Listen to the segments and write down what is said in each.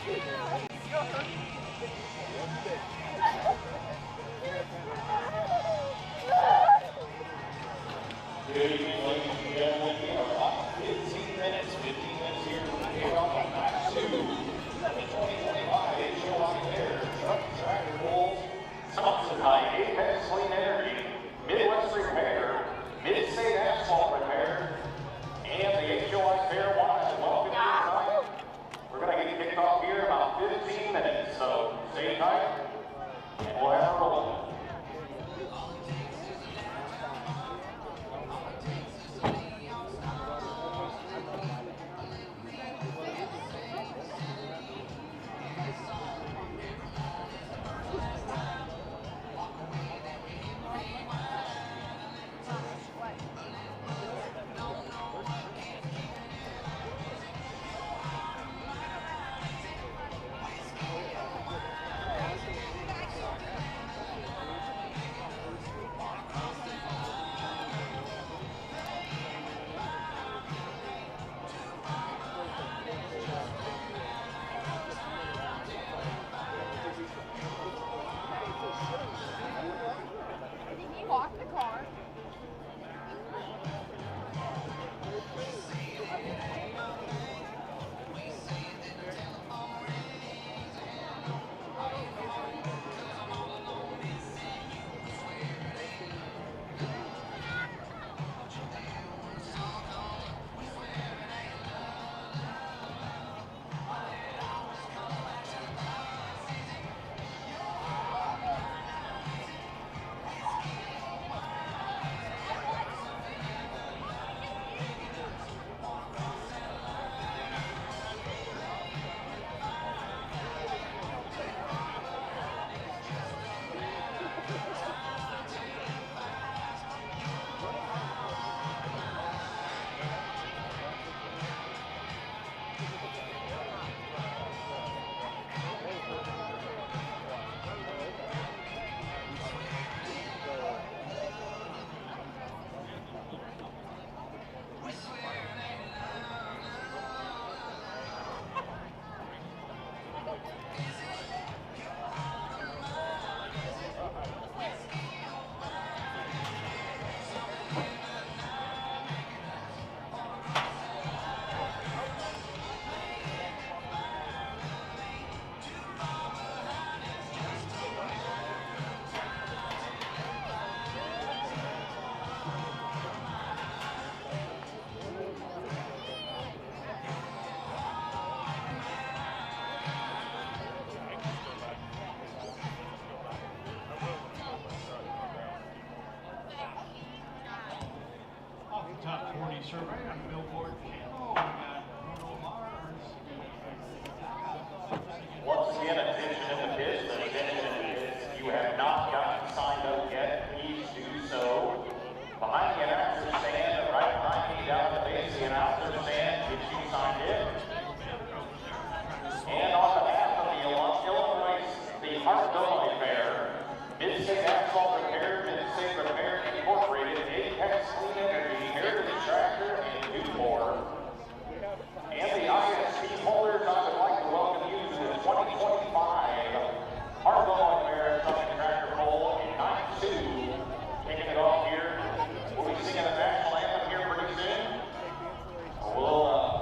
Good evening, ladies and gentlemen. We are about 15 minutes here to kick off on night 2 of the 2025 HOI Fair Truck Tractor Pull, sponsored by Apex Clean Energy, Midwest Repair, Mid-State Asphalt Repair, and the HOI Fair wanted to welcome you tonight. We're going to get kicked off here in about 15 minutes, so stay tight, and we'll have a rolling. Top 40 survey on Billboard channel. Once again, attention in the pits, if you have not gotten signed up yet, please do so. Behind the announcer stand, right behind me down the base, the announcer stand, get you signed in. And on behalf of the Illinois, the Illinois Fair, Mid-State Asphalt Repair, Mid-State Repair Incorporated, Apex Clean Energy, Heritage Tractor, and New More. And the ISP holders, I would like to welcome you to the 2025 Illinois Fair Truck and Tractor Pull in night 2. Kicking it off here. We'll be singing the national anthem here pretty soon. We'll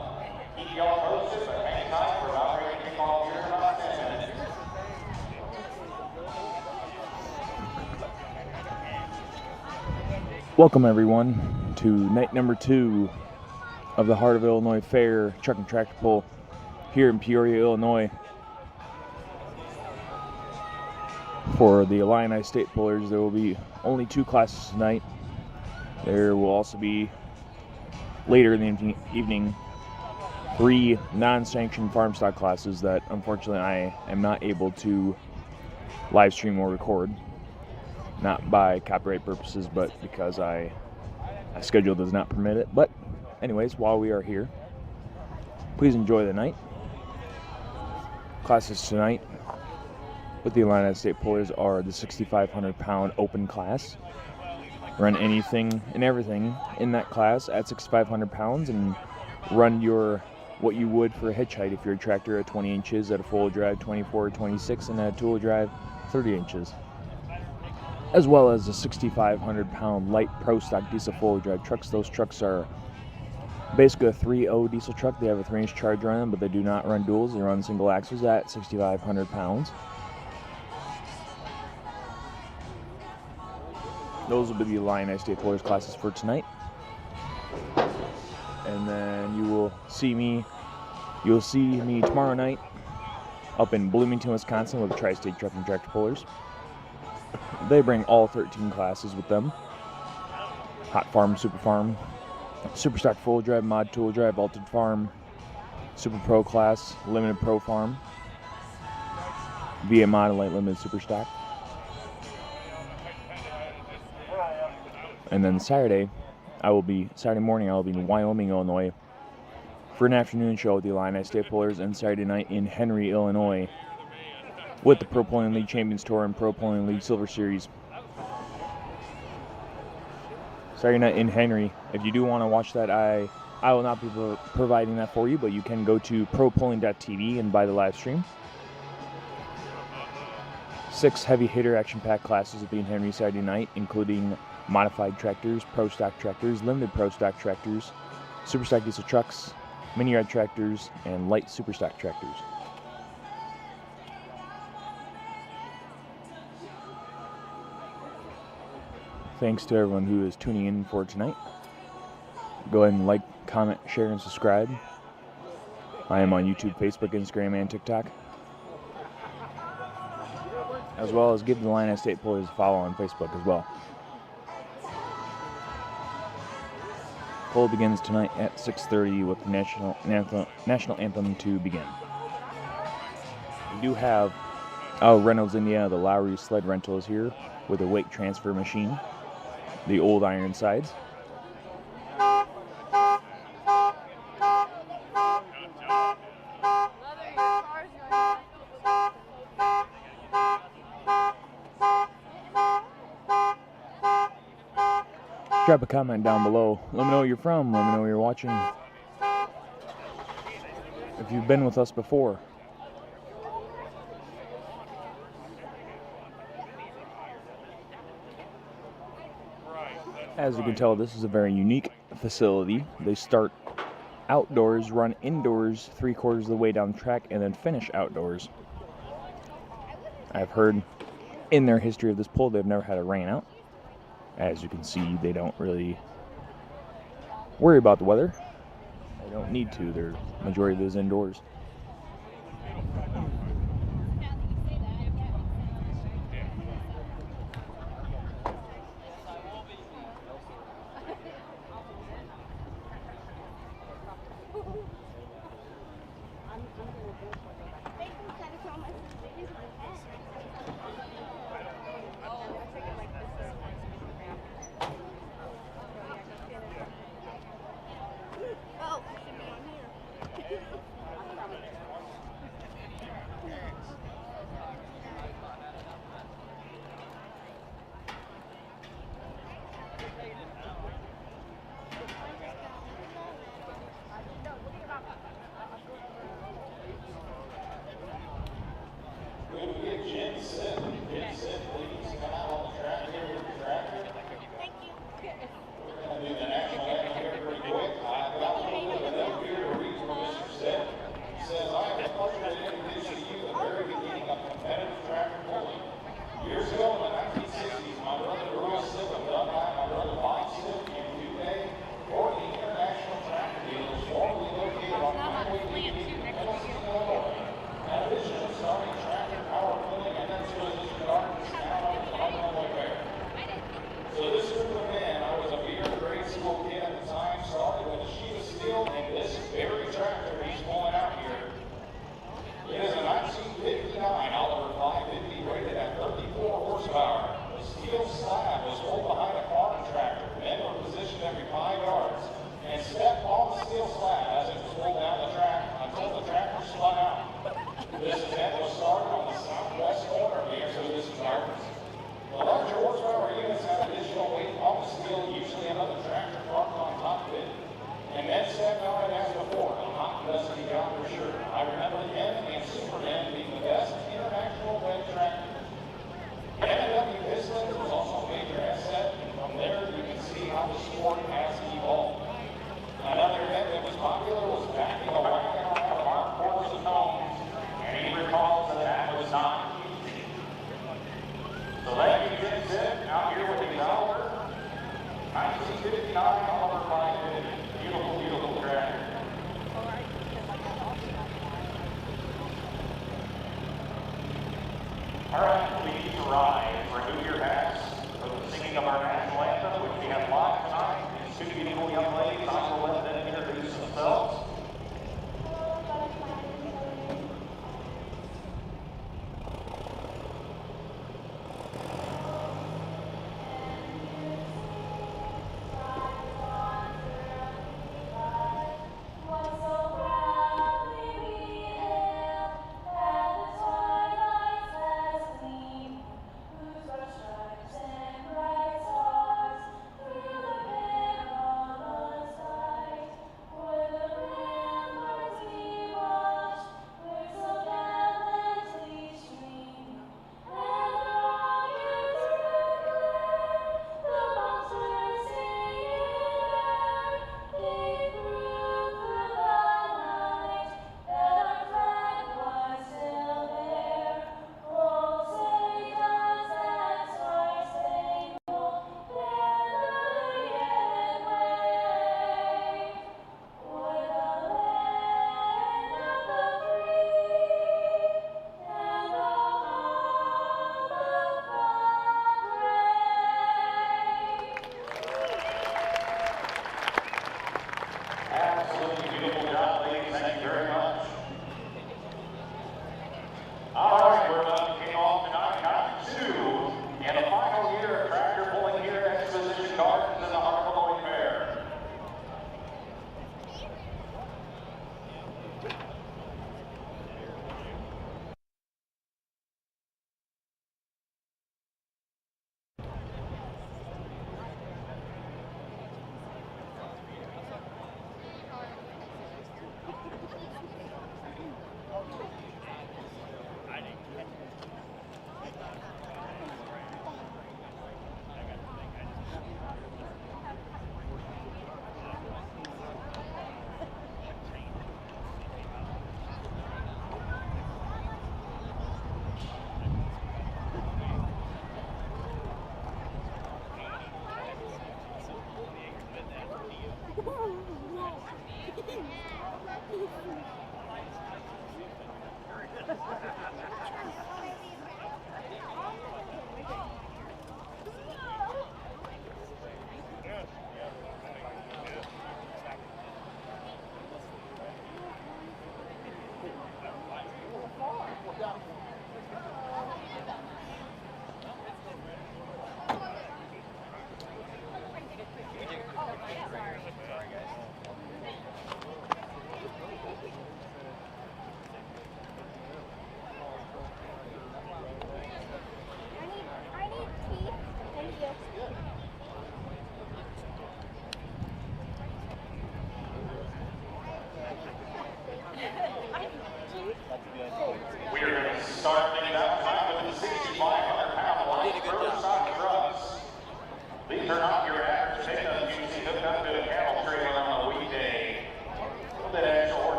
keep y'all posted, but hang tight. We're about ready to kick off here in about 10 minutes. Welcome everyone to night number 2 of the Heart of Illinois Fair Truck and Tractor Pull here in Peoria, Illinois. For the Illini State Pullers, there will be only 2 classes tonight. There will also be, later in the evening, 3 non-sanctioned farm stock classes that unfortunately I am not able to live stream or record. Not by copyright purposes, but because my schedule does not permit it. But anyways, while we are here, please enjoy the night. Classes tonight with the Illini State Pullers are the 6,500-pound open class. Run anything and everything in that class at 6,500 pounds and run your what you would for a hitch height if you're a tractor at 20 inches, at a full drive 24 or 26, and at a two-wheel drive 30 inches. As well as the 6,500-pound light Pro stock diesel four-wheel drive trucks. Those trucks are basically a 3.0 diesel truck. They have a 3-inch charger on them, but they do not run duals. They run single axles at 6,500 pounds. Those will be the Illini State Pullers classes for tonight. And then you'll see me tomorrow night up in Bloomington, Wisconsin with the Tri-State Truck and Tractor Pullers. They bring all 13 classes with them. Hot Farm, Super Farm, Super Stock Full Drive, Mod Tool Drive, Vaulted Farm, Super Pro Class, Limited Pro Farm, VA Mod and Light Limited Super Stock. And then Saturday morning I will be in Wyoming, Illinois for an afternoon show with the Illini State Pullers, and Saturday night in Henry, Illinois with the Pro Pulling League Champions Tour and Pro Pulling League Silver Series. Saturday night in Henry. If you do want to watch that, I will not be providing that for you, but you can go to propulling.tv and buy the live stream. 6 heavy hitter action-packed classes will be in Henry Saturday night, including modified tractors, pro stock tractors, limited pro stock tractors, super stock diesel trucks, mini yard tractors, and light super stock tractors. Thanks to everyone who is tuning in for tonight. Go ahead and like, comment, share, and subscribe. I am on YouTube, Facebook, Instagram, and TikTok. As well as give the Illini State Pullers a follow on Facebook as well. Poll begins tonight at 6:30 with the national anthem to begin. We do have Reynolds, Indiana. The Lowry sled rental is here with a weight transfer machine. The old iron sides. Drop a comment down below. Let me know where you're from. Let me know where you're watching. If you've been with us before. As you can tell, this is a very unique facility. They start outdoors, run indoors 3/4 of the way down the track, and then finish outdoors. I've heard in their history of this pull, they've never had a rain out. As you can see, they don't really worry about the weather. They don't need to. Their majority of it is indoors.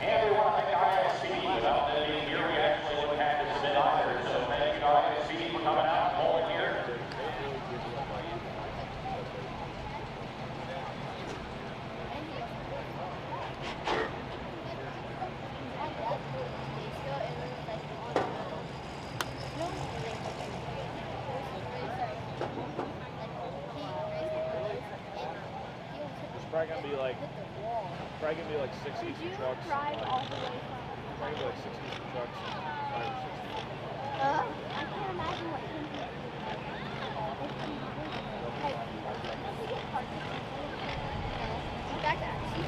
And we want to thank ISP. Without them being here, we actually wouldn't have this event either. So thank you to ISP for coming out and holding here. Probably gonna be like 60 trucks. Drive all the way Probably like 60 trucks, 5 or 60. I can't imagine what in fact, actually,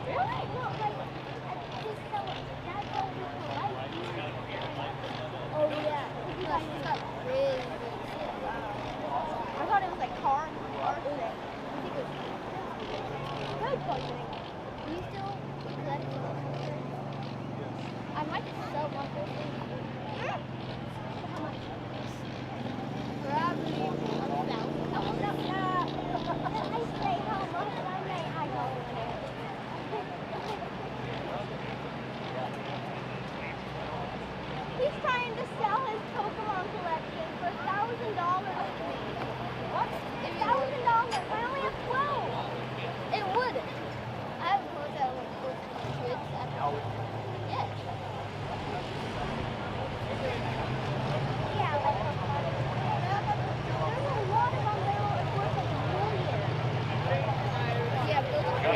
really? No, like, his dad told me to like oh, yeah. He got really, really sick. Wow. I thought it was like car sick. I think it was food poisoning. Do you still collect it? I might just sell one of those things. How much? Probably $1,000. I say how much I make, I don't care. He's trying to sell his Pokemon collection for $1,000 to me. What? $1,000? I only have 12. It would. I have clothes that would go to my kids at home. Yes. Yeah, like Pokemon. There's a lot of them that are worth like $1 million. Yeah, but those are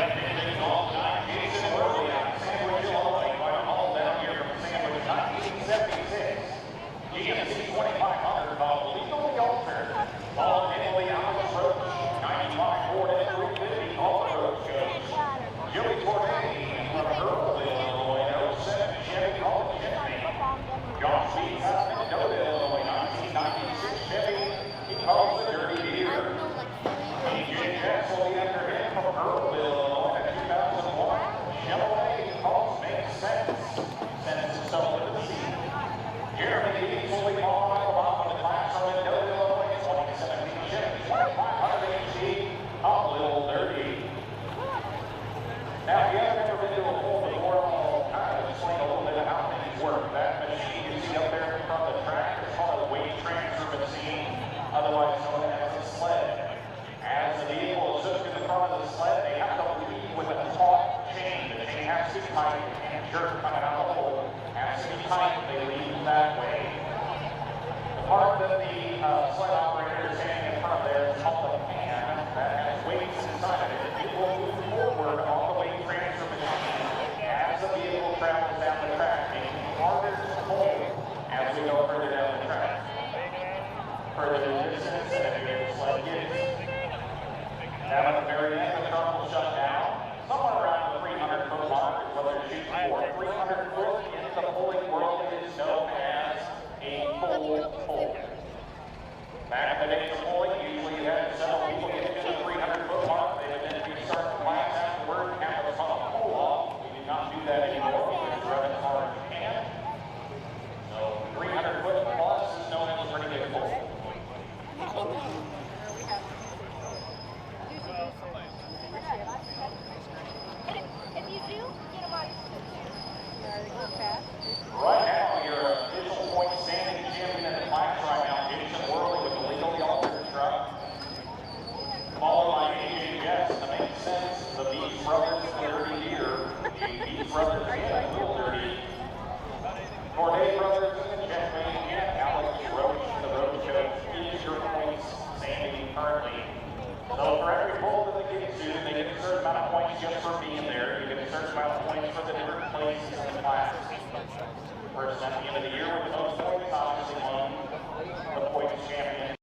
GMC 2500 called legally altered. All in Italy on the road. 95 Ford F350 on the road shows. Joey Tornay in front of Earl, Illinois. 07 Chevy called Chevy. John Speed out of Minnesota, Illinois. 1996 Chevy. He calls the Dirty Deer. TJ Jess will be under him from Earl, Illinois. 2001 Chevrolet. He calls Makes Sense. Sends himself to the scene. Jeremy Deeds will be calling Michael Bob in the class from Minnesota, Illinois. 2017 Chevy 2500 HC. A little dirty. Now, if you haven't ever been to a full before, I'll kind of explain a little bit of how things work. That machine you see up there in front of the track is called a weight transfer machine, otherwise known as a sled. As the vehicle is hooked to the front of the sled, they have to lead with a taut chain. The chain has to be tight and jerk coming out of the hole. Has to be tight, they lead that way. The part that the sled operator is standing in front of there is called a pan that has weights inside of it. It will move forward on the weight transfer machine as the vehicle travels down the track, making it harder to hold as we go further down the track. Further distance and the vehicle sled gets. Down at the very end, the truck will shut down. Somewhere around Back in the days of bowling, usually you had several people get to the 300-foot mark. They would then restart the class afterward, have us on a pull-off. We do not do that anymore. We just run as hard as we can. So 300-foot plus is known as a pretty good pull. If you do, get them on. Right now, your official point standing champion in the class right now, Jason Worley with the legally altered truck. Followed by AJ Jess, the main sense, the Beach Brothers, the Dirty Deer, the Beach Brothers, and Little Dirty. Corday Brothers in the Jet Mania, Alex Roach, the Road Coach, is your points standing currently. So for every bowl that they get to, they get a certain amount of points just for being there. You get a certain amount of points for the different places in the class. Person at the end of the year with the most points obviously won the points champion.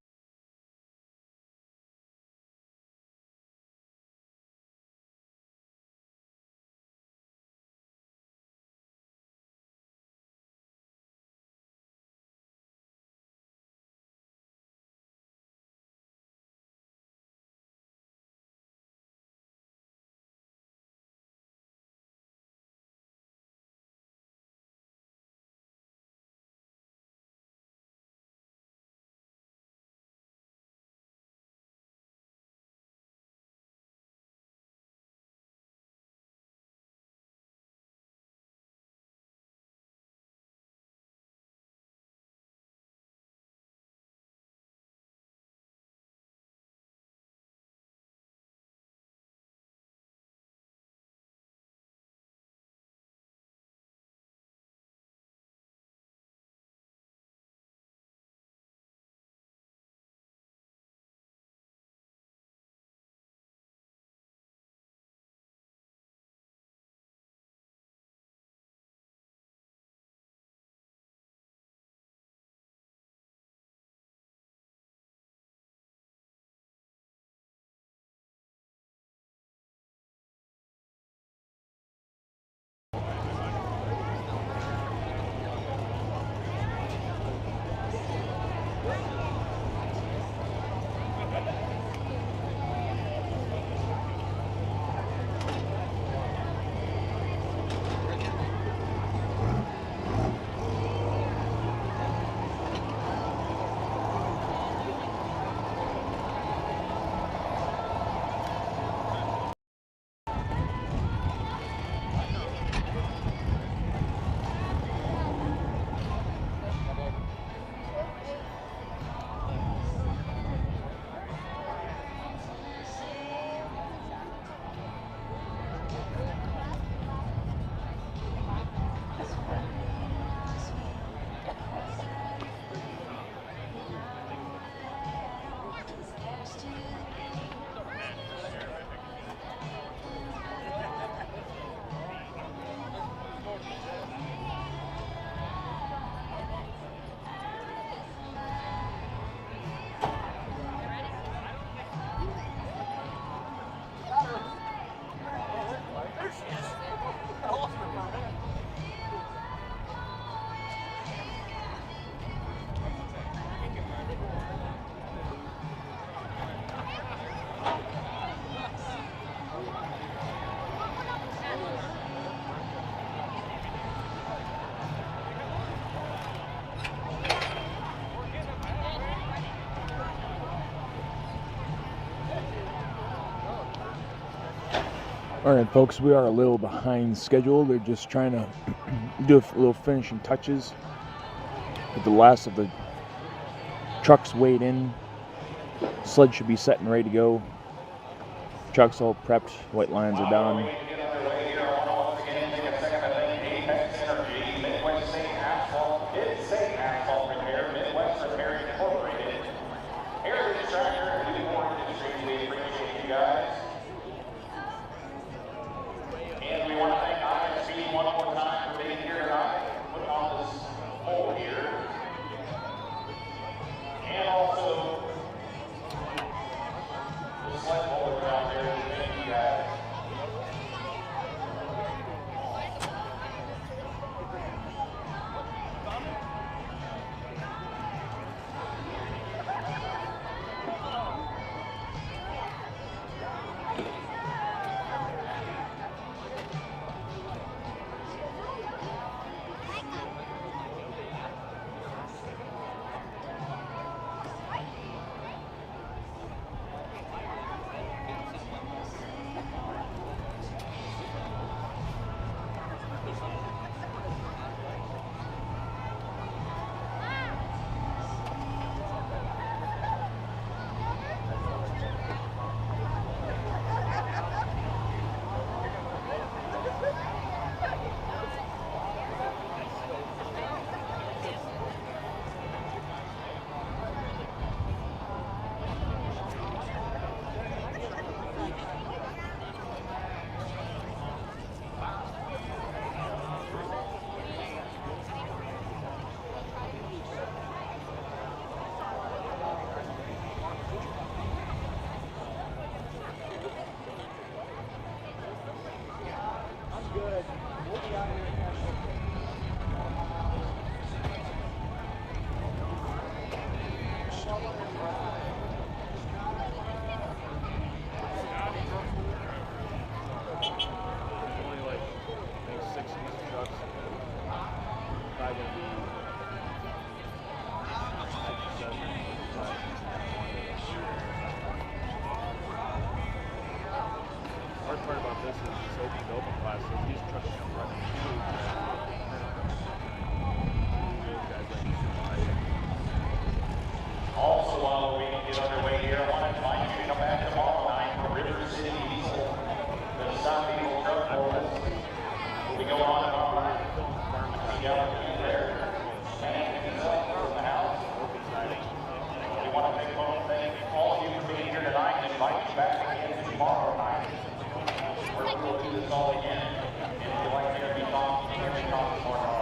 All right, folks, we are a little behind schedule. They're just trying to do a little finishing touches. But the last of the trucks weighed in. Sled should be set and ready to go. Trucks all prepped. White lines are down. And we want to thank ISP one more time for being here tonight, putting on this poll here. And also the sled bowlers out there, thank you guys. couple classes. He's trucking up running two. Also, while we get underway here, I want to invite you to come back tomorrow night for River City Diesel. The South Eagle Truck Boys will be going on tomorrow night. See y'all there. And from the house. We want to take a moment to thank all of you for being here tonight and invite you back again tomorrow night. We'll do this all again. And if you like to hear me talk more tomorrow.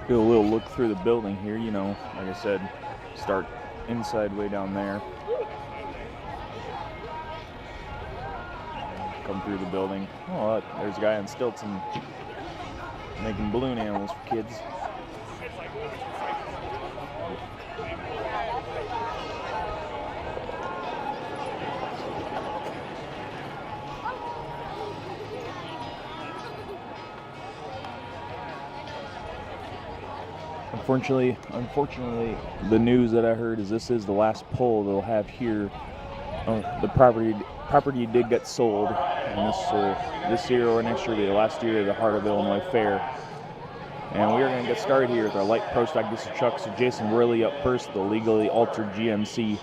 Do a little look through the building here, you know, like I said, start inside way down there. Come through the building. Oh, there's a guy on stilts and making balloon animals for kids. Unfortunately, the news that I heard is this is the last poll they'll have here. The property did get sold, and this year or next year will be the last year of the Heart of Illinois Fair. And we are going to get started here with our light pro stock diesel trucks. So Jason Worley up first, the legally altered GMC.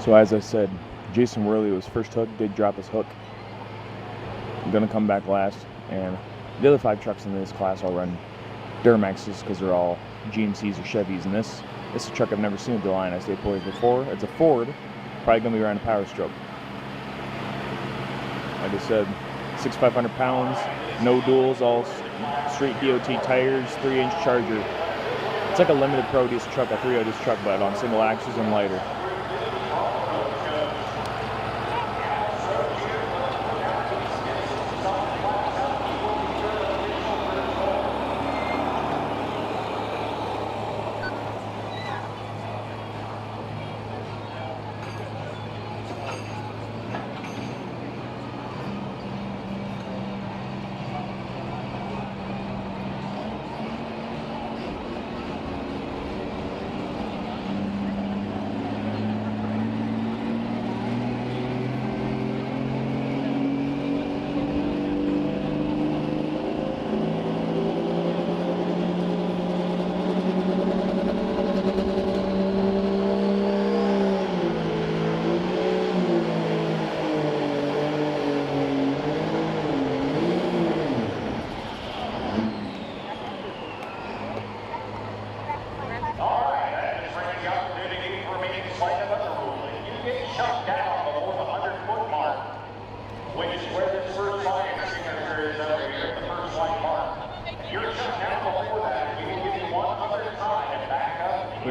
So as I said, Jason Worley was first hook, did drop his hook. I'm going to come back last, and the other 5 trucks in this class I'll run Duramaxes because they're all GMCs or Chevys, and this is a truck I've never seen with the Illini State Boys before. It's a Ford, probably going to be around a Power Stroke. Like I said, 6,500 pounds, no duals, all straight DOT tires, 3-inch Charger. It's like a limited Pro Disc truck, a 3.0 disc truck, but on single axles and lighter.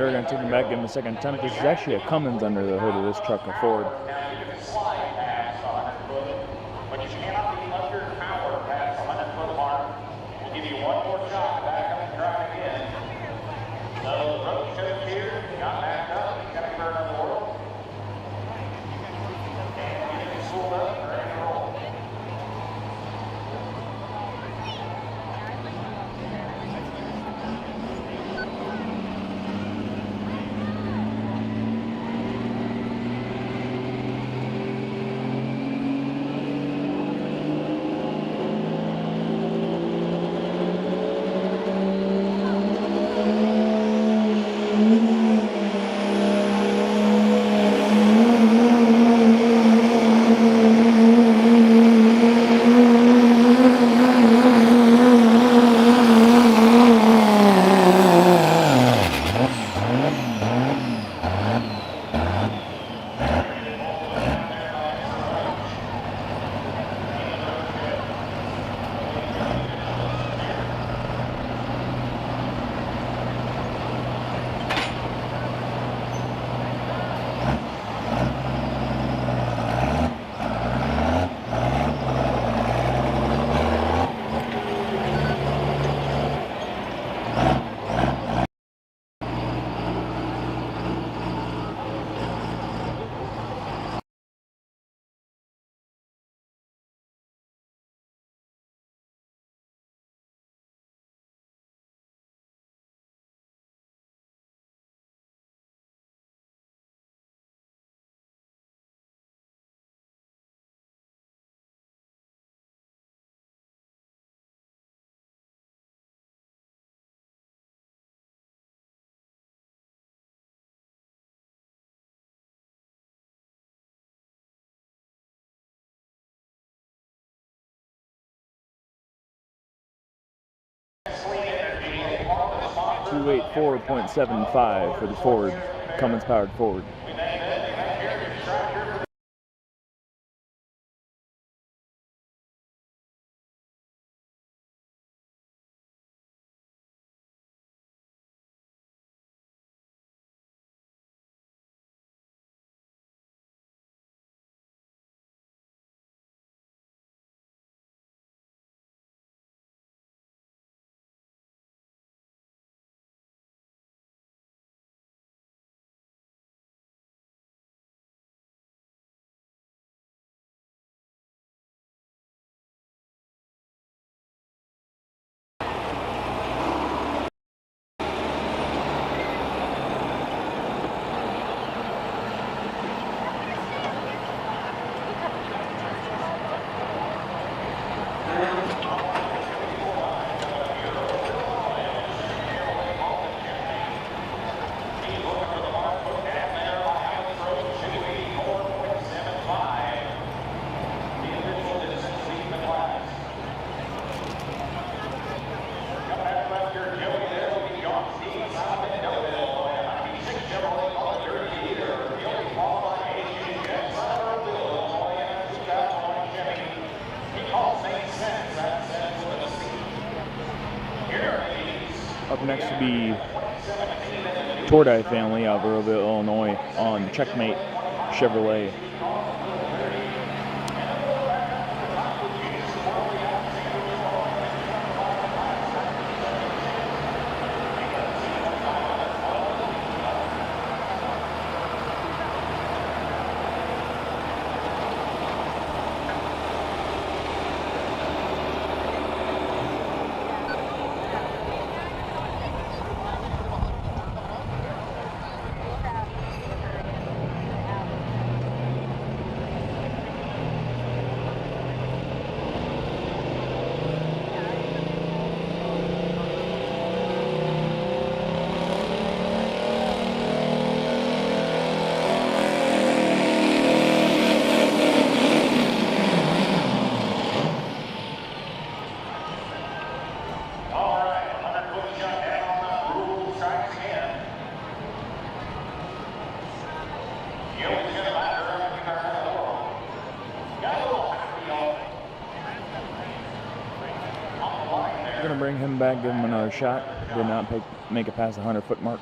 They're going to take him back, give him a second attempt. This is actually a Cummins under the hood of this truck, a Ford. Now you can slide past the 100 foot, but you cannot be under power past the 100 foot mark. We'll give you one more shot to back up and try again. So road shows here, got back up, he's got to burn on the world. And get it spooled up, ready to roll. Clean Energy, part of the sponsor. 284.75 for the Ford, Cummins powered Ford. We named it the Heritage Tractor. Up next will be Tordai family out of Roeville, Illinois on Checkmate Chevrolet. We're going to bring him back, give him another shot. Did not make it past the 100-foot mark.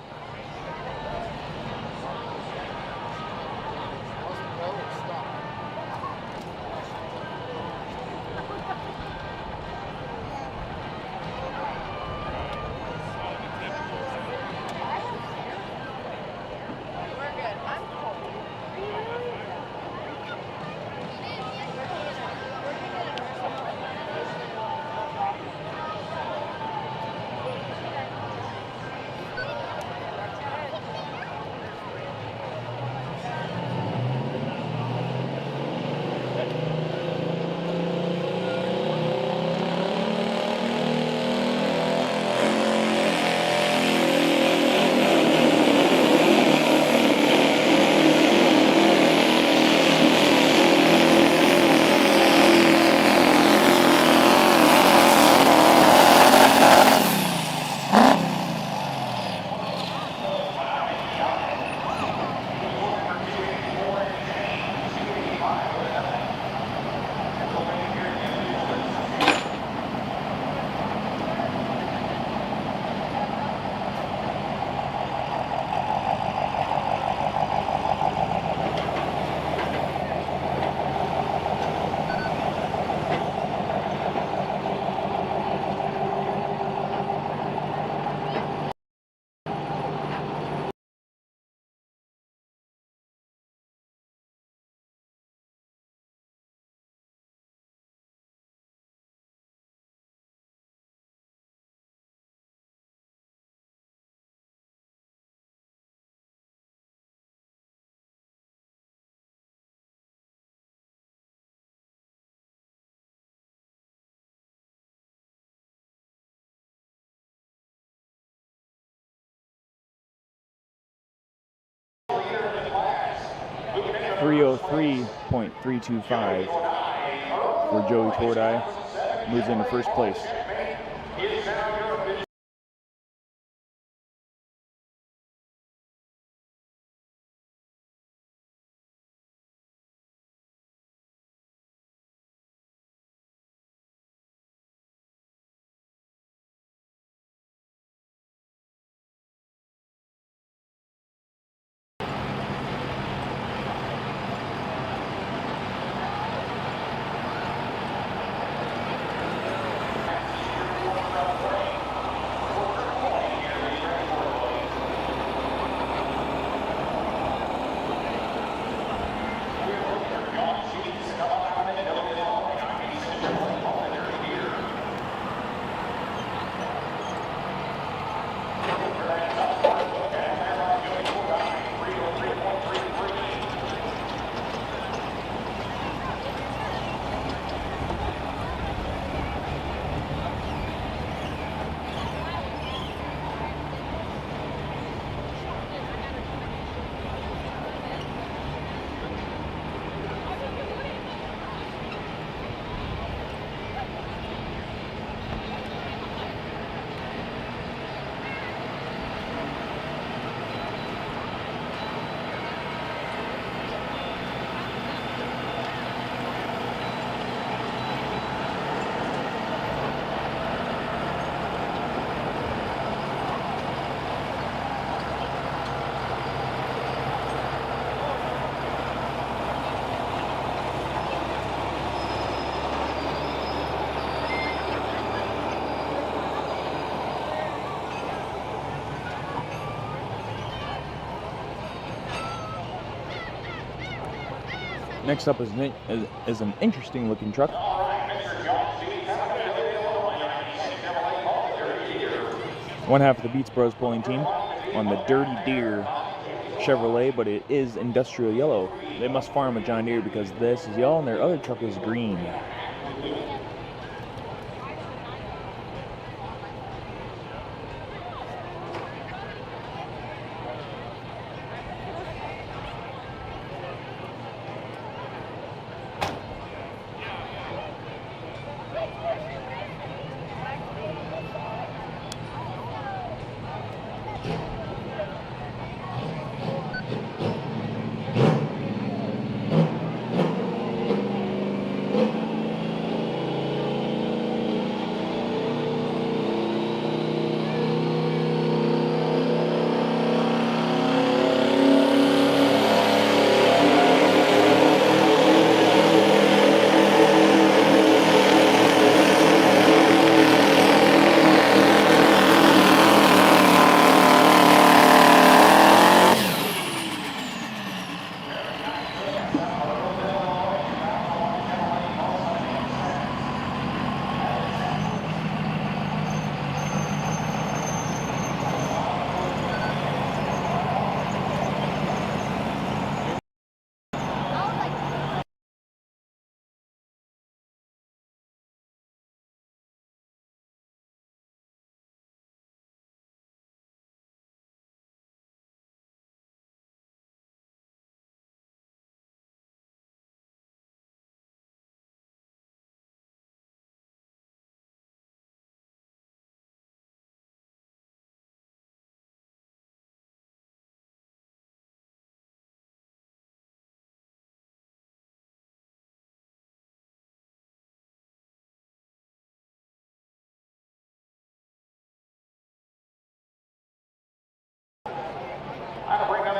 3:03.325 for Joey Tordai. Moves into first place. Next up is an interesting looking truck. One half of the Beats Bros bowling team on the Dirty Deer Chevrolet, but it is industrial yellow. They must farm a John Deere because this is yellow and their other truck is green.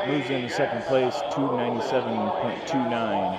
Moves into second place, 297.29.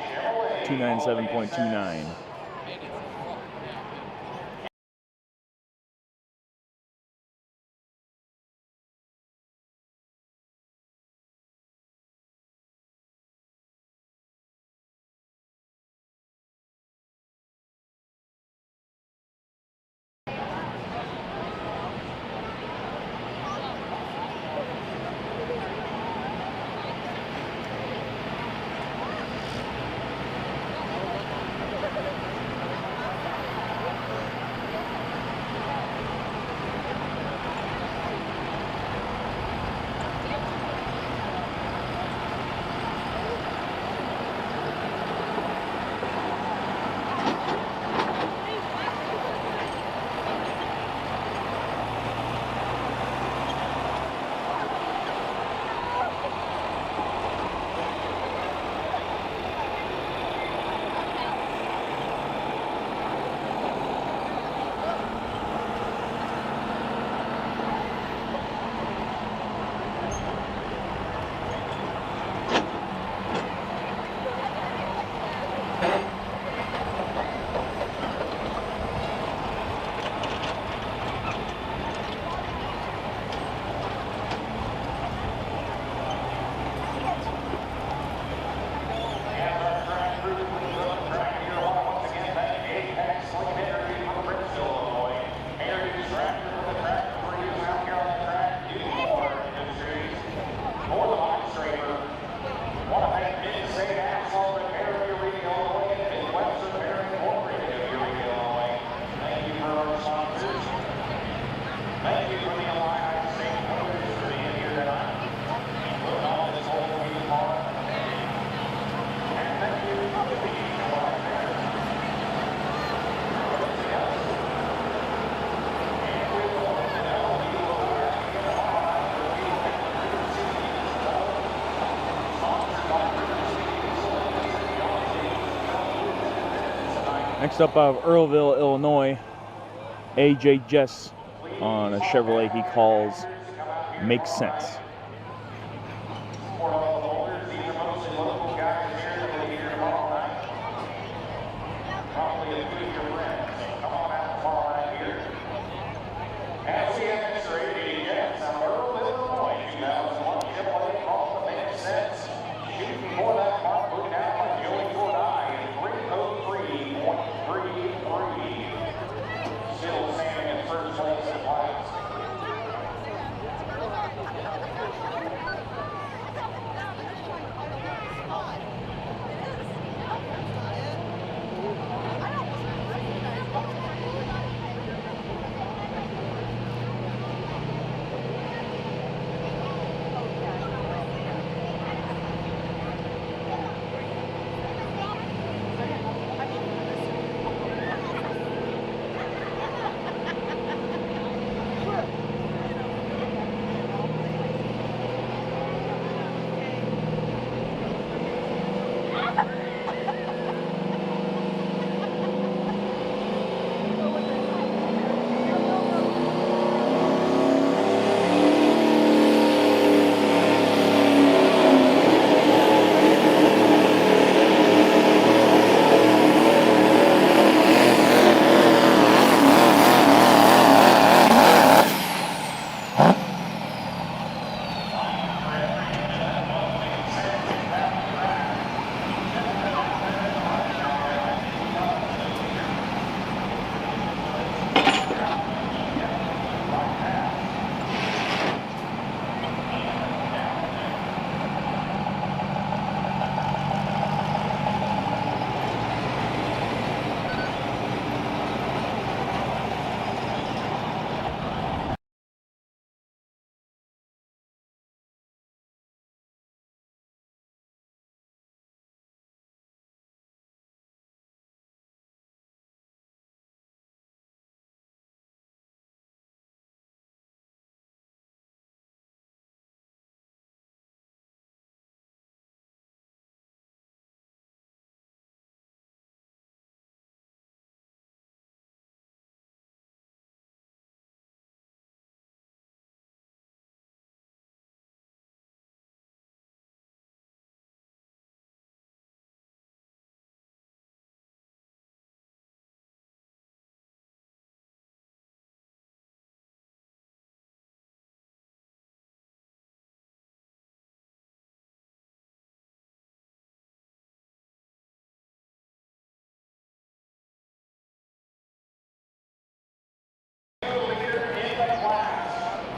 tractor for the track 3 is out here on the track. Newport Industries for the line scraper. Want to thank Mid-State Asphalt Repair of Eureka, Illinois, and Midwest Repair Incorporated of Eureka, Illinois. Thank you for our sponsors. Thank you for the Illini State Players for being here tonight. Putting on this whole week long. And thank you for the Illini Bears. Next up out of Earlville, Illinois, AJ Jess on a Chevrolet he calls Makes Sense. For all the holders, these are mostly local guys here that will be here tomorrow night. Probably a few of your friends. Come on out tomorrow night here. As we have Mr. AJ Jess out of Earlville, Illinois, 2001 Chevrolet called the Makes Sense. Shooting for that mark, put down by Joey Fordai in 303.33. Still standing in first place in lights.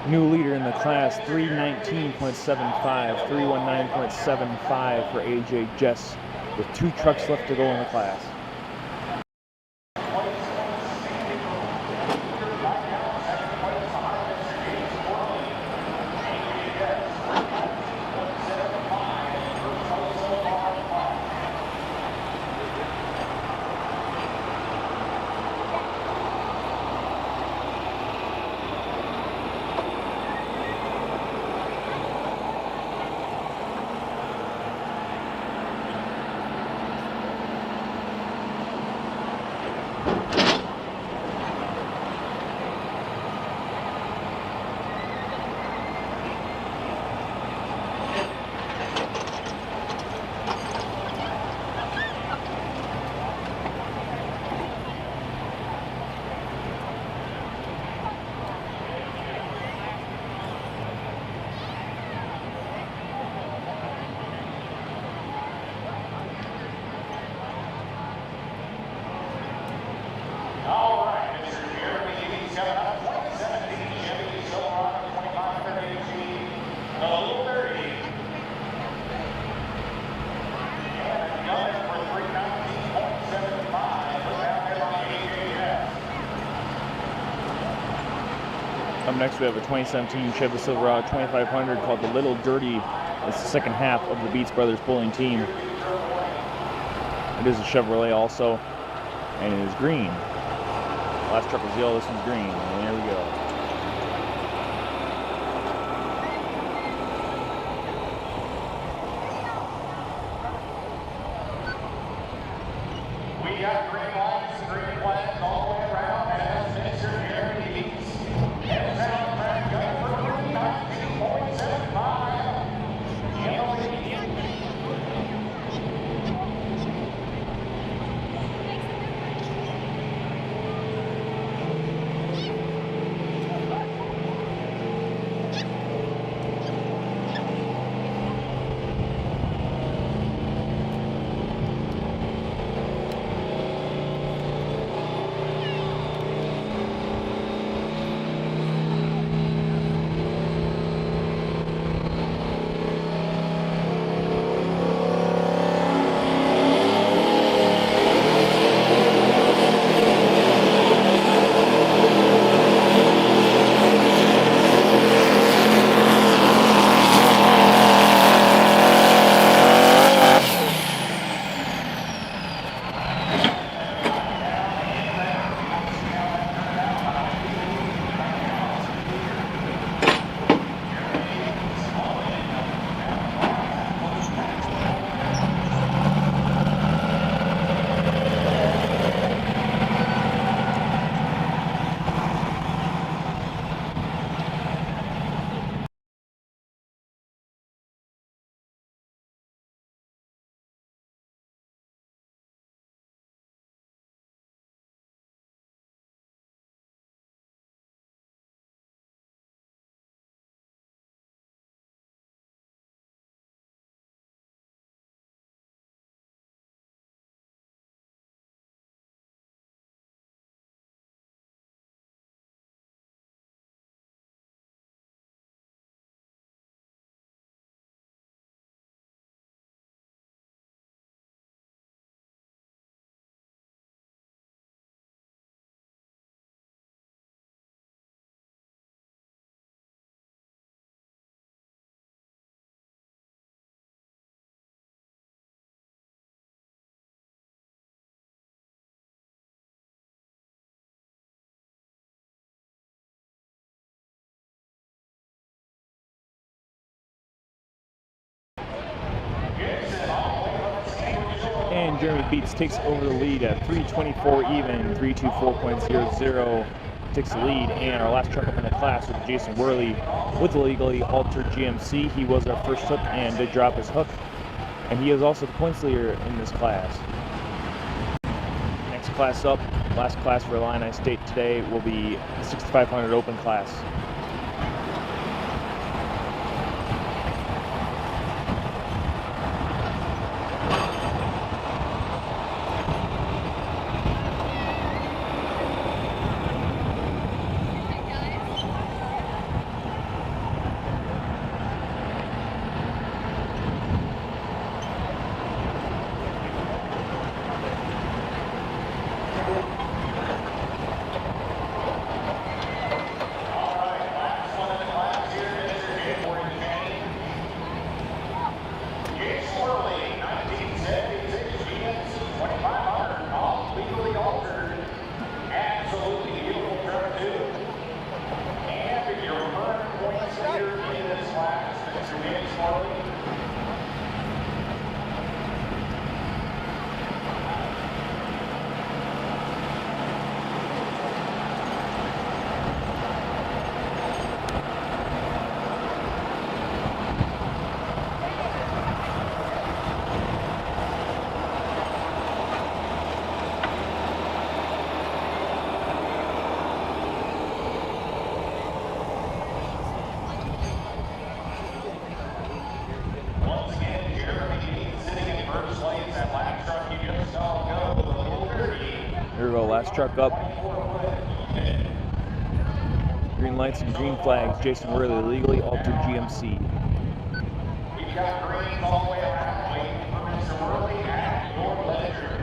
New leader in the class, 319.75, 319.75 for AJ Jess, with 2 trucks left to go in the class. Up next, we have a 2017 Chevy Silverado 2500 called the Little Dirty. It's the second half of the Beats Brothers pulling team. It is a Chevrolet also, and it is green. Last truck was yellow, this one's green. And there we go. We got green lights and green flags all the way around as Mr. Jeremy Beats heads out track gun for green 19.75. Illini. And Jeremy Beats takes over the lead at 3:24 even, 3:24.00 takes the lead. And our last truck up in the class was Jason Worley with the legally altered GMC. He was our first hook and did drop his hook, and he is also the points leader in this class. Next class up, last class for Illini State today, will be the 6500 open class. Here we go, last truck up. Green lights and green flags. Jason Worley, legally altered GMC. We've got greens all the way around, waiting for Mr. Worley at your leisure.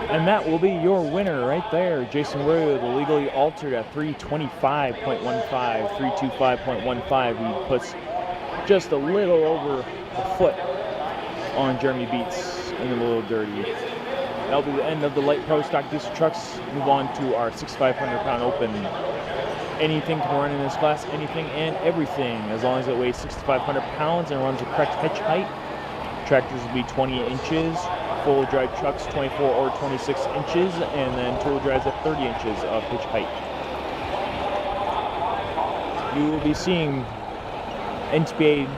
And that will be your winner right there. Jason Arroyo, the legally altered at 325.15, 325.15. He puts just a little over a foot on Jeremy Beats in the Little Dirty. That'll be the end of the light pro stock diesel trucks. Move on to our 6,500 pound open. Anything can run in this class, anything and everything, as long as it weighs 6,500 pounds and runs the correct hitch height. Tractors will be 20 inches, full drive trucks 24 or 26 inches, and then two-wheel drives at 30 inches of hitch height. You will be seeing NTPA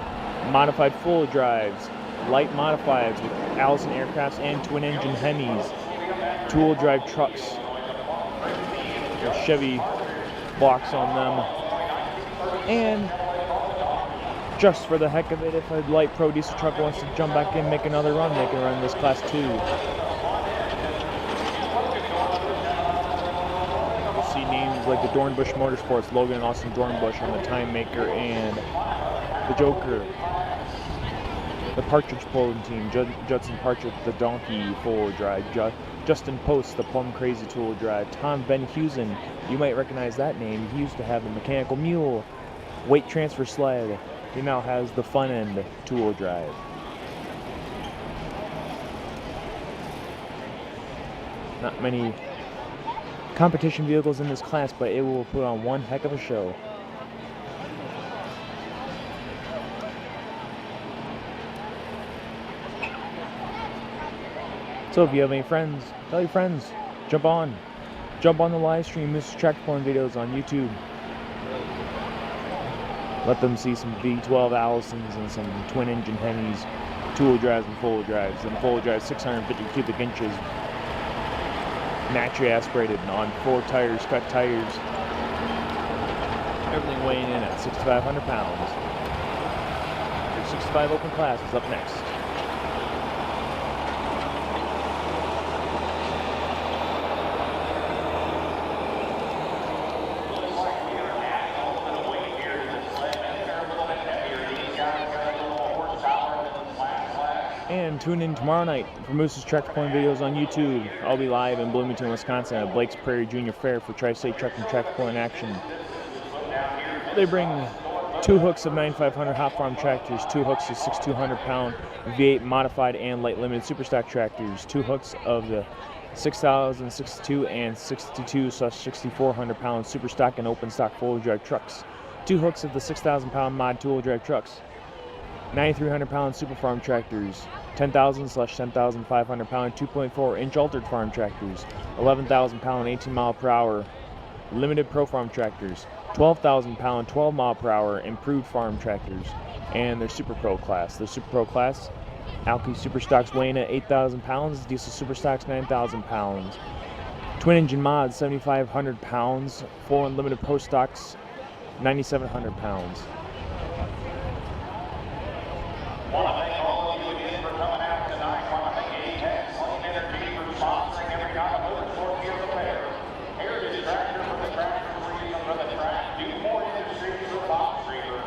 modified full drives, light modifieds with Allison Aircrafts and twin engine Hemis, two-wheel drive trucks, with Chevy blocks on them, and just for the heck of it, if a light pro diesel truck wants to jump back in, make another run, they can run this class too. You'll see names like the Dornbush Motorsports, Logan and Austin Dornbush on the Time Maker and the Joker. The Partridge Pulling Team, Judson Partridge, the Donkey full drive, Justin Post, the Plum Crazy tool drive, Tom Van Heusen, you might recognize that name. He used to have the Mechanical Mule weight transfer sled. He now has the Fun End two-wheel drive. Not many competition vehicles in this class, but it will put on one heck of a show. So if you have any friends, tell your friends, jump on the live stream, Mr. Tractor Pulling videos on YouTube. Let them see some V12 Allisons and some twin engine Hemis, two-wheel drives and full-wheel drives. And full-wheel drives 650 cubic inches, naturally aspirated on 4 tires, cut tires. Everything weighing in at 6,500 pounds. Your 65 open class is up next. And tune in tomorrow night for Moose's Tractor Pulling videos on YouTube. I'll be live in Bloomington, Wisconsin at Blake's Prairie Junior Fair for Tri-State Truck and Tractor Pulling action. They bring 2 hooks of 9,500 hot farm tractors, 2 hooks of 6,200 pound V8 modified and light limited super stock tractors, 2 hooks of the 6,062 and 62/6,400 pound super stock and open stock four-wheel drive trucks, 2 hooks of the 6,000 pound mod two-wheel drive trucks, 9,300 pound super farm tractors, 10,000/10,500 pound 2.4 inch altered farm tractors, 11,000 pound 18 mile per hour limited pro farm tractors, 12,000 pound 12 mile per hour improved farm tractors, and their super pro class. Their super pro class, Alki super stocks weighing at 8,000 pounds, diesel super stocks 9,000 pounds, twin engine mods 7,500 pounds, full unlimited pro stocks 9,700 pounds. Want to thank all of you again for coming out tonight. Want to thank ATEX Clean Energy for sponsoring every kind of motorsport here at the fair. Heritage Tractor for the tractor reason for the track. Newport Industries for box reaper.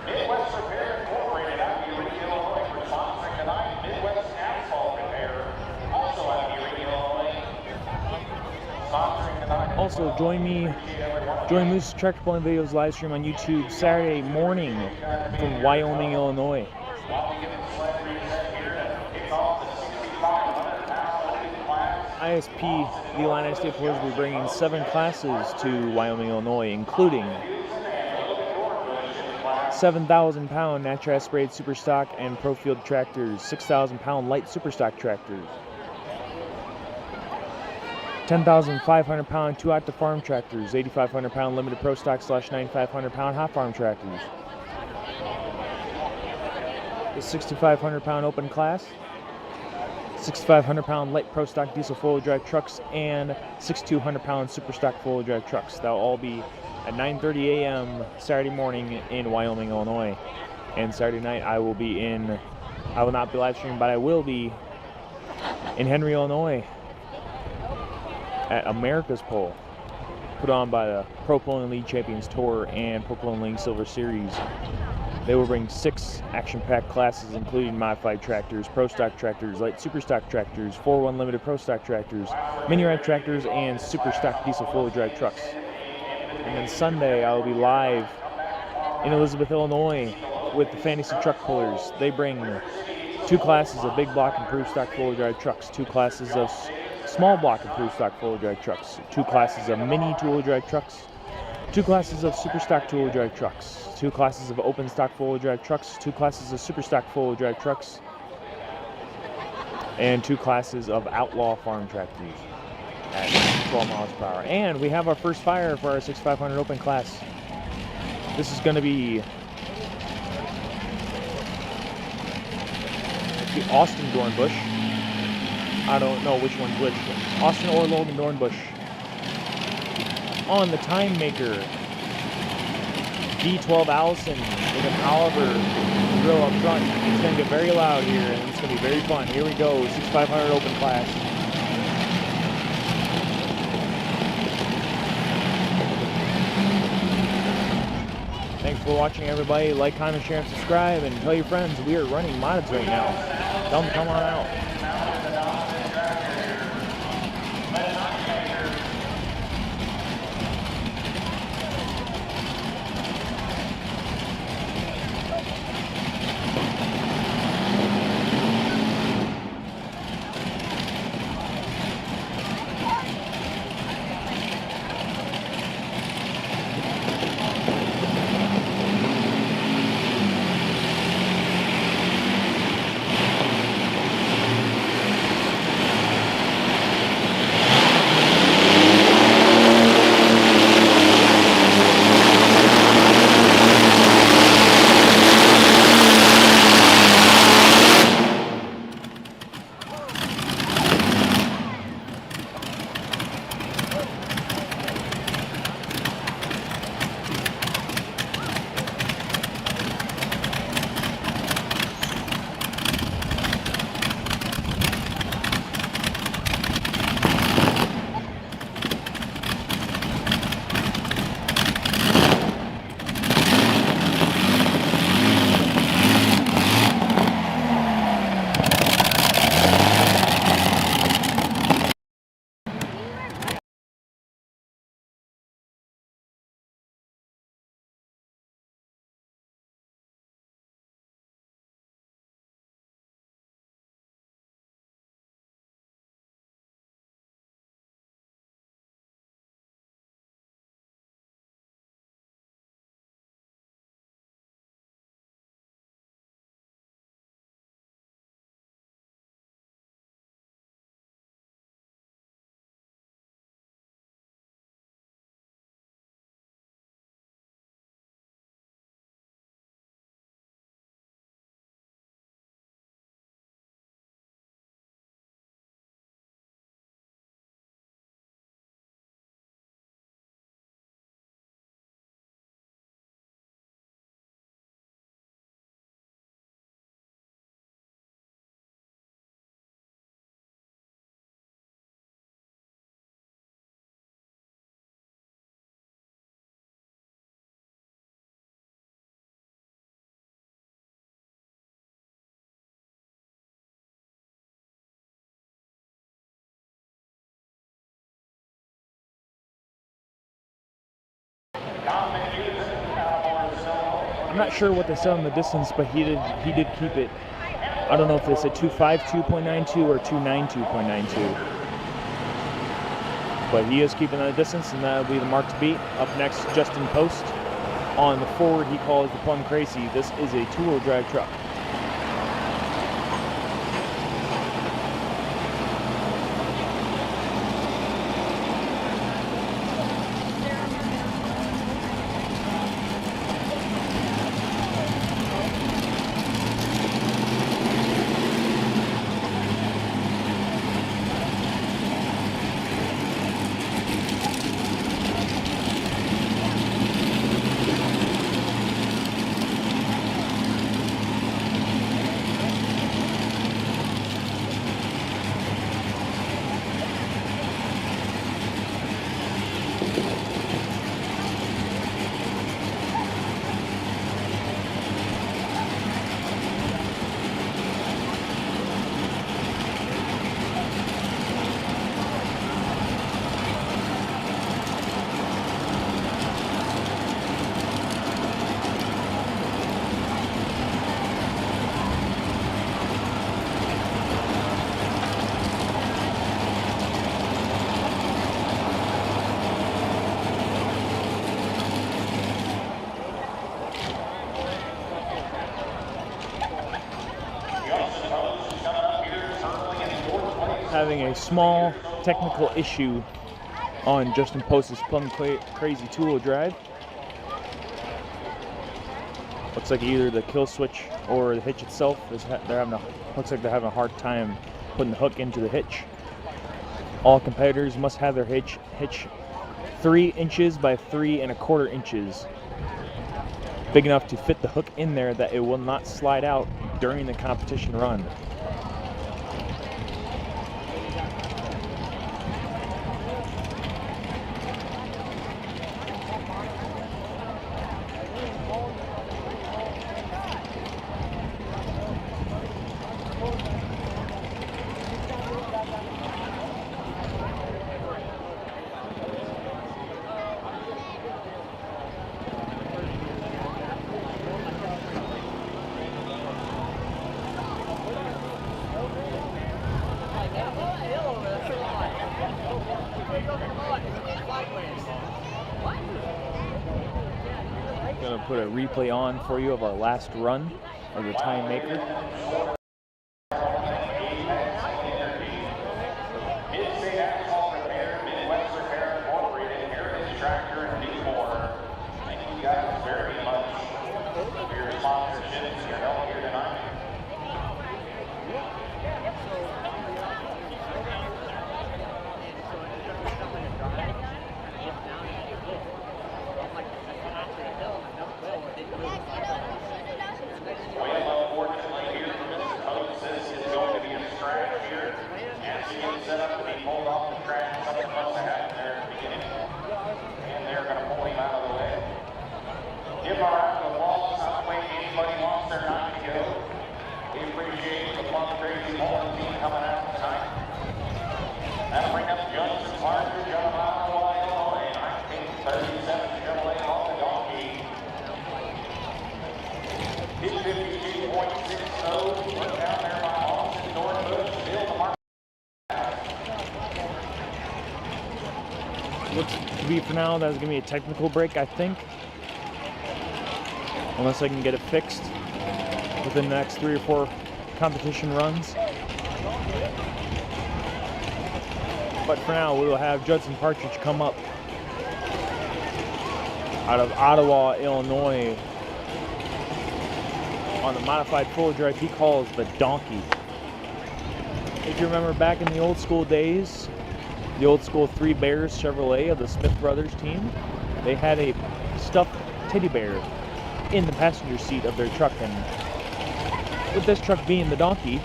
Midwest Repair Incorporated out of Eureka, Illinois for sponsoring tonight. Midwest Asphalt Repair, also out of Eureka, Illinois, sponsoring tonight. Also, join Moose's Tractor Pulling videos live stream on YouTube Saturday morning from Wyoming, Illinois. ISP, the Illini State Police, will be bringing 7 classes to Wyoming, Illinois, including 7,000 pound natural aspirated super stock and pro field tractors, 6,000 pound light super stock tractors, 10,500 pound 2 octave farm tractors, 8,500 pound limited pro stock / 9,500 pound hot farm tractors, the 6,500 pound open class, 6,500 pound light pro stock diesel four-wheel drive trucks, and 6,200 pound super stock four-wheel drive trucks. That'll all be at 9:30 a.m. Saturday morning in Wyoming, Illinois. And Saturday night I will not be live streaming, but I will be in Henry, Illinois at America's Pole, put on by the Pro Pulling League Champions Tour and Pro Pulling League Silver Series. They will bring 6 action-packed classes, including modified tractors, pro stock tractors, light super stock tractors, 4-1 limited pro stock tractors, mini rad tractors, and super stock diesel four-wheel drive trucks. And then Sunday, I will be live in Elizabeth, Illinois, with the Fantasy Truck Pullers. They bring 2 classes of big block improved stock four-wheel drive trucks, 2 classes of small block improved stock four-wheel drive trucks, 2 classes of mini two-wheel drive trucks, 2 classes of super stock two-wheel drive trucks, 2 classes of open stock four-wheel drive trucks, 2 classes of super stock four-wheel drive trucks, and 2 classes of outlaw farm tractors at 12 miles per hour. And we have our first fire for our 6500 open class. This is going to be the Austin Dornbush. I don't know which one's which. Austin or Logan Dornbush. On the Time Maker D12 Allison with an Oliver grill up front. It's going to get very loud here, and it's going to be very fun. Here we go, 6500 open class. Thanks for watching, everybody. Like, comment, share, and subscribe, and tell your friends we are running mods right now. Tell them to come on out. I'm not sure what they said on the distance, but he did keep it. I don't know if they said 252.92 or 292.92. But he is keeping that distance, and that'll be the mark to beat. Up next, Justin Post. On the forward, he calls the Plum Crazy. This is a two-wheel drive truck. having a small technical issue on Justin Post's Plum Crazy two-wheel drive. Looks like either the kill switch or the hitch itself looks like they're having a hard time putting the hook into the hitch. All competitors must have their hitch 3 inches by 3 1/4 inches, big enough to fit the hook in there that it will not slide out during the competition run. Going to put a replay on for you of our last run of the time maker. Mid-State Asphalt Repair, Midwest Repair Incorporated, Heritage Tractor, and Newport. Thank you guys very much for your sponsorship and your help here tonight. Well, unfortunately here for Mr. Coates, this is going to be a scratch here. As he gets set up to be pulled off the track, something must have happened there at the beginning. And they're going to pull him out of the way. Give our round of applause. Not waiting anybody wants their night to go. We appreciate the Plum Crazy Bowling team coming out tonight. That'll bring up Judson Parker, John Illinois, 1937 Chevrolet on the donkey. His 52.60, put down there by Austin Northbush, still the mark. Looks to be for now that's going to be a technical break, I think. Unless I can get it fixed within the next 3 or 4 competition runs. But for now, we will have Judson Partridge come up out of Ottawa, Illinois, on the modified full drive he calls the Donkey. If you remember back in the old school days, the old school Three Bears Chevrolet of the Smith Brothers team, they had a stuffed teddy bear in the passenger seat of their truck, and with this truck being the Donkey,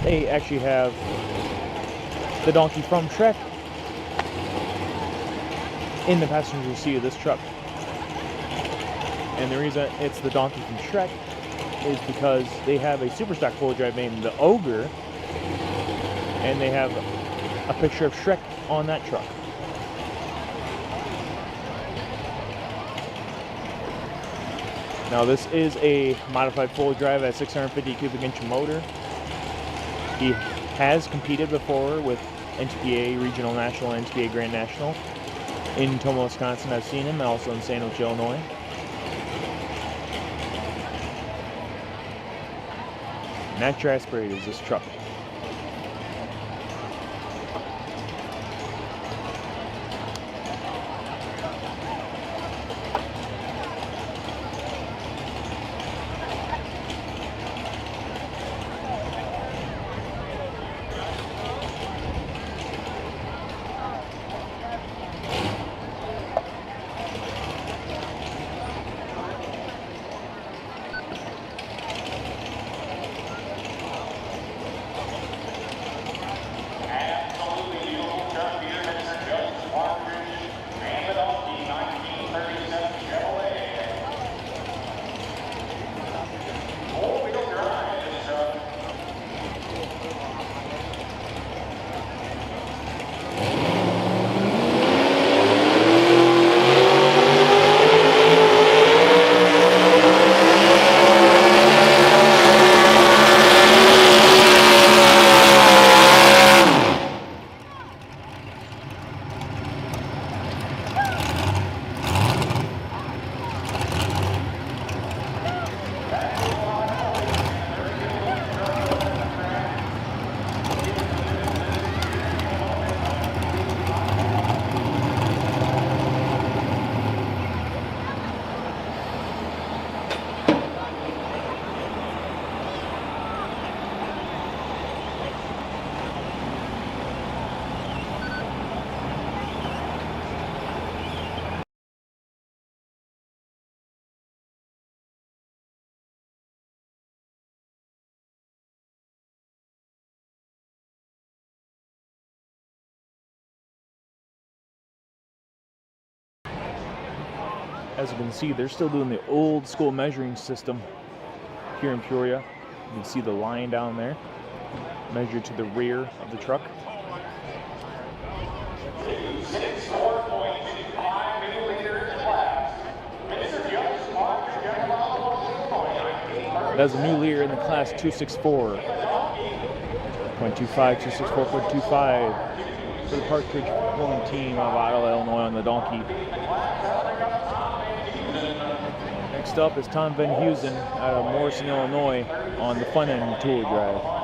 they actually have the Donkey from Shrek in the passenger seat of this truck. And the reason it's the Donkey from Shrek is because they have a super stock full drive named the Ogre, and they have a picture of Shrek on that truck. Now this is a modified full drive at 650 cubic inch motor. He has competed before with NTPA Regional National and NTPA Grand National in Tomah, Wisconsin. I've seen him, and also in Sandwich, Illinois. Natural aspirated is this truck. As you can see, they're still doing the old school measuring system here in Peoria. You can see the line down there, measured to the rear of the truck. That's a new leader in the class 264.25, 264.25 for the Partridge pulling team of Ottawa, Illinois on the donkey. Next up is Tom Van Heusen out of Morrison, Illinois on the front end tool drive.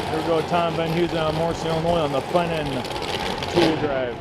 Here we go, Tom Van Heusen out of Morrison, Illinois on the front end tool drive.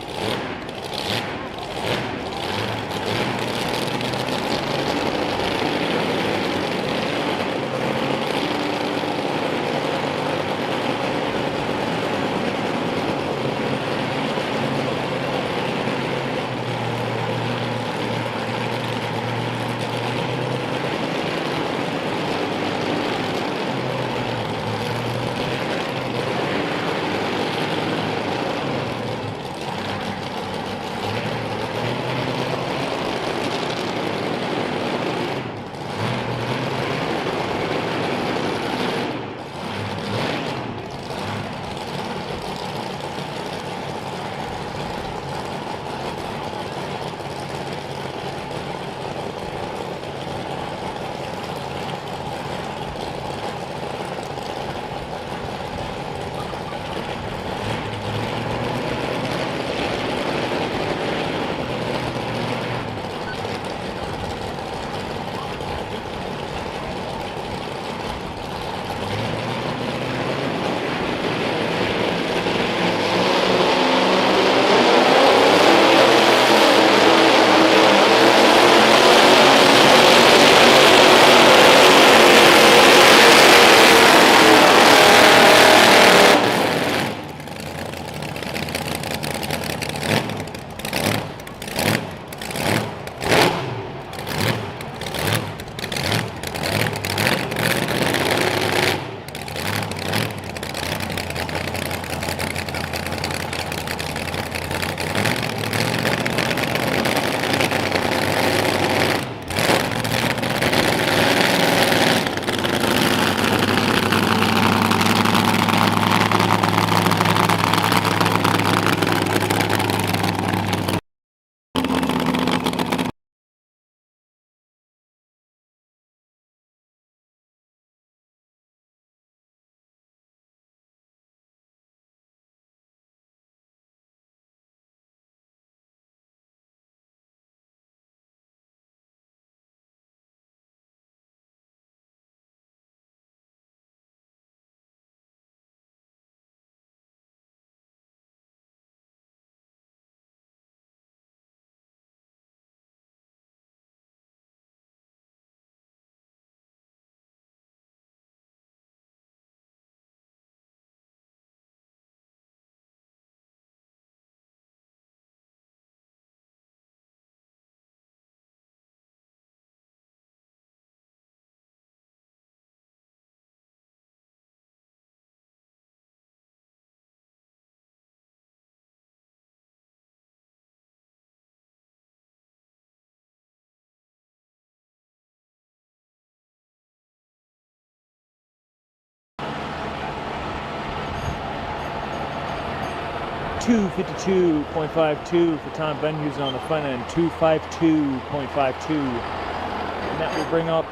252.52 for Tom Benhusen on the front end, 252.52. And that will bring up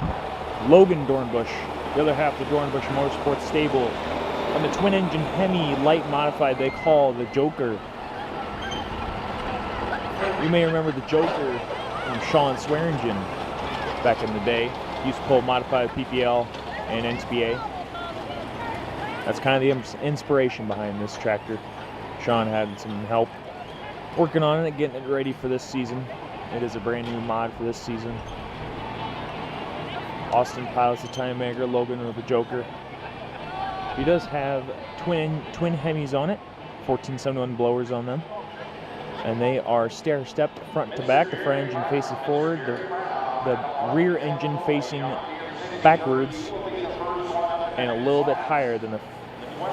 Logan Dornbush, the other half of the Dornbush Motorsports stable, on the twin-engine Hemi light modified they call the Joker. You may remember the Joker from Sean Swearingen back in the day. He used to pull modified PPL and NSPA. That's kind of the inspiration behind this tractor. Sean had some help working on it, getting it ready for this season. It is a brand new mod for this season. Austin pilots the Time Maker, Logan with the Joker. He does have twin Hemis on it, 1471 blowers on them. And they are stair-stepped front to back. The front engine faces forward, the rear engine facing backwards, and a little bit higher than the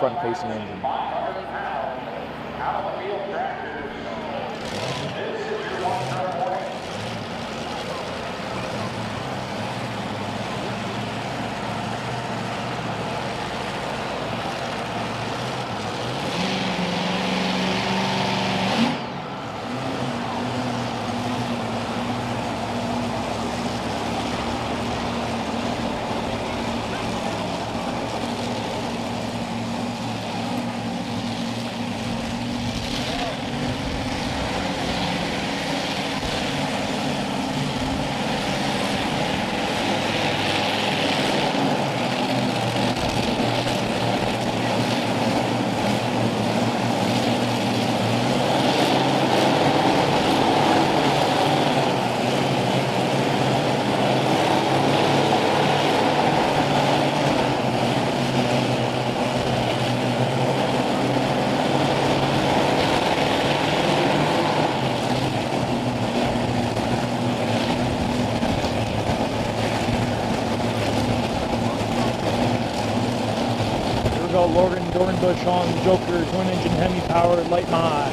front-facing engine. Logan Dornbush on the Joker, twin-engine Hemi-powered light mod.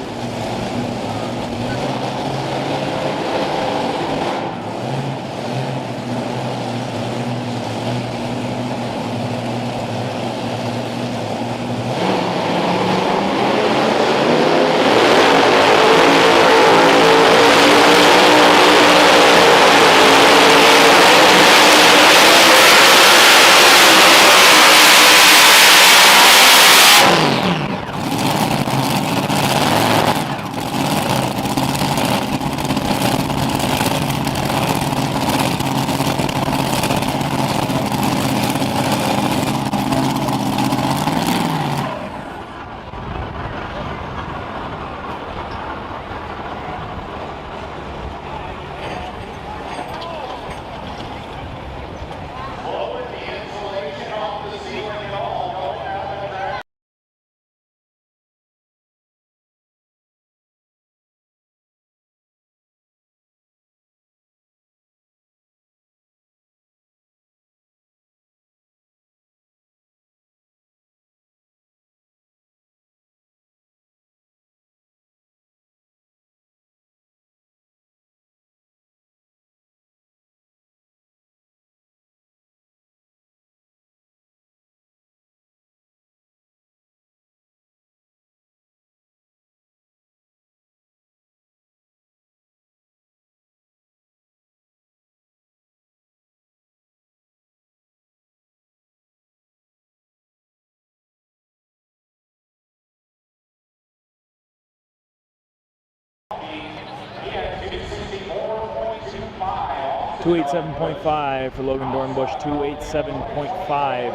.287.5 for Logan Dornbush, 287.5,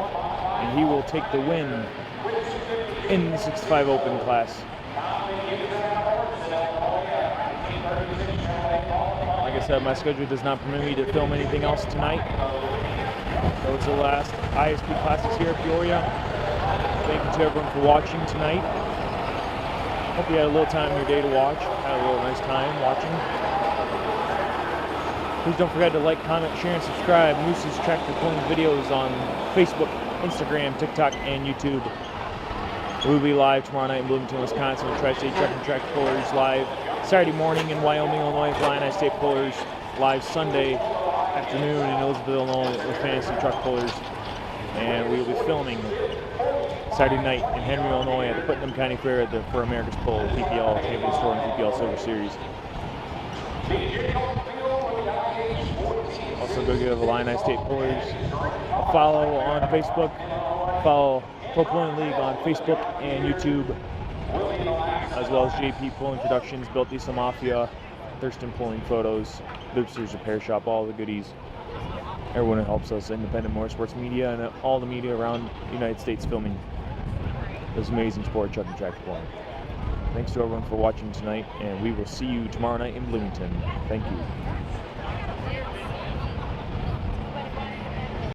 and he will take the win in the 65 Open class. Like I said, my schedule does not permit me to film anything else tonight. So it's the last ISP classes here at Peoria. Thank you to everyone for watching tonight. Hope you had a little time in your day to watch. Had a little nice time watching. Please don't forget to like, comment, share, and subscribe. Moose's Tractor Pulling videos on Facebook, Instagram, TikTok, and YouTube. We'll be live tomorrow night in Bloomington, Wisconsin with Tri-State Truck and Tractor Pullers, live Saturday morning in Wyoming, Illinois with Illini State Pullers, live Sunday afternoon in Elizabeth, Illinois with Fantasy Truck Pullers. And we will be filming Saturday night in Henry, Illinois at the Putnam County Fair at the For America's Pole PPL Champions Tour and PPL Silver Series. Also go give Illini State Pullers a follow on Facebook. Follow Pro Pulling League on Facebook and YouTube, as well as JP Pulling Productions, Built Diesel Mafia, Thurston Pulling Photos, Loopsters Repair Shop, all the goodies. Everyone who helps us, independent motorsports media, and all the media around the United States filming this amazing sport, truck and tractor pulling. Thanks to everyone for watching tonight, and we will see you tomorrow night in Bloomington. Thank you.